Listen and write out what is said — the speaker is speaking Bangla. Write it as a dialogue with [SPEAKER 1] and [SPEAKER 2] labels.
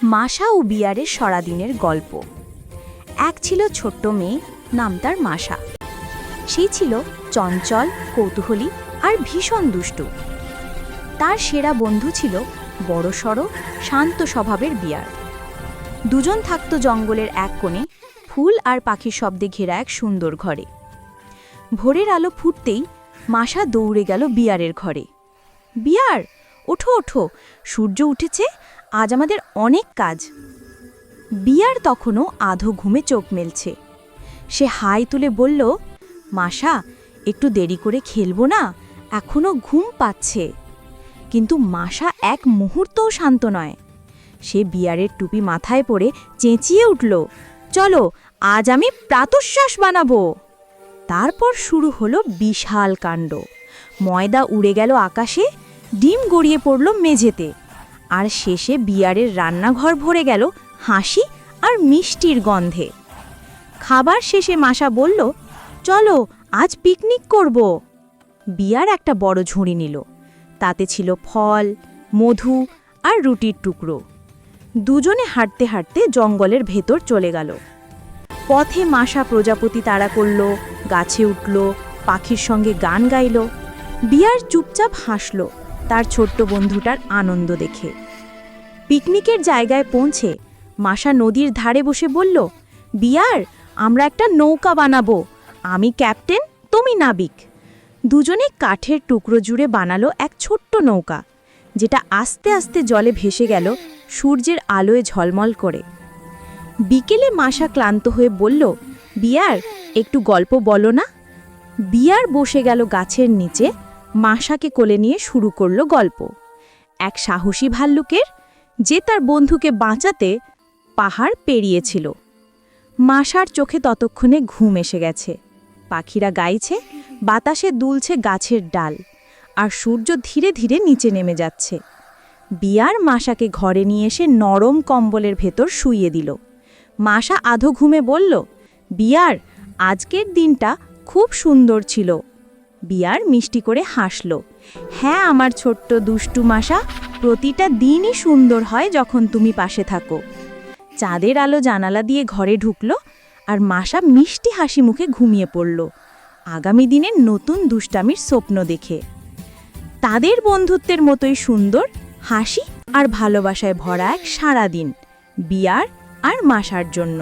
[SPEAKER 1] মাসা ও বিয়ারের সারাদিনের গল্প। এক ছিল ছোট্ট মেয়ে, নাম তার মাসা। সে ছিল চঞ্চল, কৌতূহলী আর ভীষণ দুষ্টু। তার সেরা বন্ধু ছিল বড়সড়, শান্ত স্বভাবের বিয়ার। দুজন থাকত জঙ্গলের এক কোণে, ফুল আর পাখির শব্দে ঘেরা এক সুন্দর ঘরে। ভোরের আলো ফুটতেই মাসা দৌড়ে গেল বিয়ারের ঘরে। বিয়ার, ওঠো ওঠো, সূর্য উঠেছে, আজ আমাদের অনেক কাজ। বিয়ার তখনও আধো ঘুমে চোখ মেলছে। সে হাই তুলে বলল, মাসা, একটু দেরি করে খেলবো না, এখনো ঘুম পাচ্ছে। কিন্তু মাসা এক মুহূর্তও শান্ত নয়। সে বিয়ারের টুপি মাথায় পরে চেঁচিয়ে উঠল, চলো, আজ আমি প্রাতঃশ্বাস বানাবো। তারপর শুরু হলো বিশাল কাণ্ড। ময়দা উড়ে গেল আকাশে, ডিম গড়িয়ে পড়ল মেঝেতে, আর শেষে বিয়ারের রান্নাঘর ভরে গেল হাসি আর মিষ্টির গন্ধে। খাবার শেষে মাসা বলল, চলো, আজ পিকনিক করব। বিয়ার একটা বড় ঝুড়ি নিল। তাতে ছিল ফল, মধু আর রুটির টুকরো। দুজনে হাঁটতে হাঁটতে জঙ্গলের ভেতর চলে গেল। পথে মাসা প্রজাপতি তাড়া করল, গাছে উঠল, পাখির সঙ্গে গান গাইল। বিয়ার চুপচাপ হাসল তার ছোট্ট বন্ধুটার আনন্দ দেখে। পিকনিকের জায়গায় পৌঁছে মাসা নদীর ধারে বসে বলল, বিয়ার, আমরা একটা নৌকা বানাবো, আমি ক্যাপ্টেন, তুমি নাবিক। দুজনে কাঠের টুকরো জুড়ে বানালো এক ছোট্ট নৌকা, যেটা আস্তে আস্তে জলে ভেসে গেল সূর্যের আলোয় ঝলমল করে। বিকেলে মাসা ক্লান্ত হয়ে বলল, বিয়ার, একটু গল্প বলো না। বিয়ার বসে গেল গাছের নিচে, মাসাকে কোলে নিয়ে শুরু করলো গল্প। এক সাহসী ভাল্লুকের, যে তার বন্ধুকে বাঁচাতে পাহাড় পেরিয়েছিল। মাসার চোখে ততক্ষণে ঘুম এসে গেছে। পাখিরা গাইছে, বাতাসে দুলছে গাছের ডাল, আর সূর্য ধীরে ধীরে নিচে নেমে যাচ্ছে। বিয়ার মাসাকে ঘরে নিয়ে এসে নরম কম্বলের ভেতর শুইয়ে দিল। মাসা আধো ঘুমে বলল, বিয়ার, আজকের দিনটা খুব সুন্দর ছিল। বিয়ার মিষ্টি করে হাসল, হ্যাঁ আমার ছোট্ট দুষ্টু মাসা, প্রতিটা দিনই সুন্দর হয় যখন তুমি পাশে থাকো। চাঁদের আলো জানালা দিয়ে ঘরে ঢুকল, আর মাসা মিষ্টি হাসি মুখে ঘুমিয়ে পড়ল, আগামী দিনের নতুন দুষ্টামির স্বপ্ন দেখে। তাদের বন্ধুত্বের মতোই সুন্দর, হাসি আর ভালোবাসায় ভরা এক সারাদিন বিয়ার আর মাসার জন্য।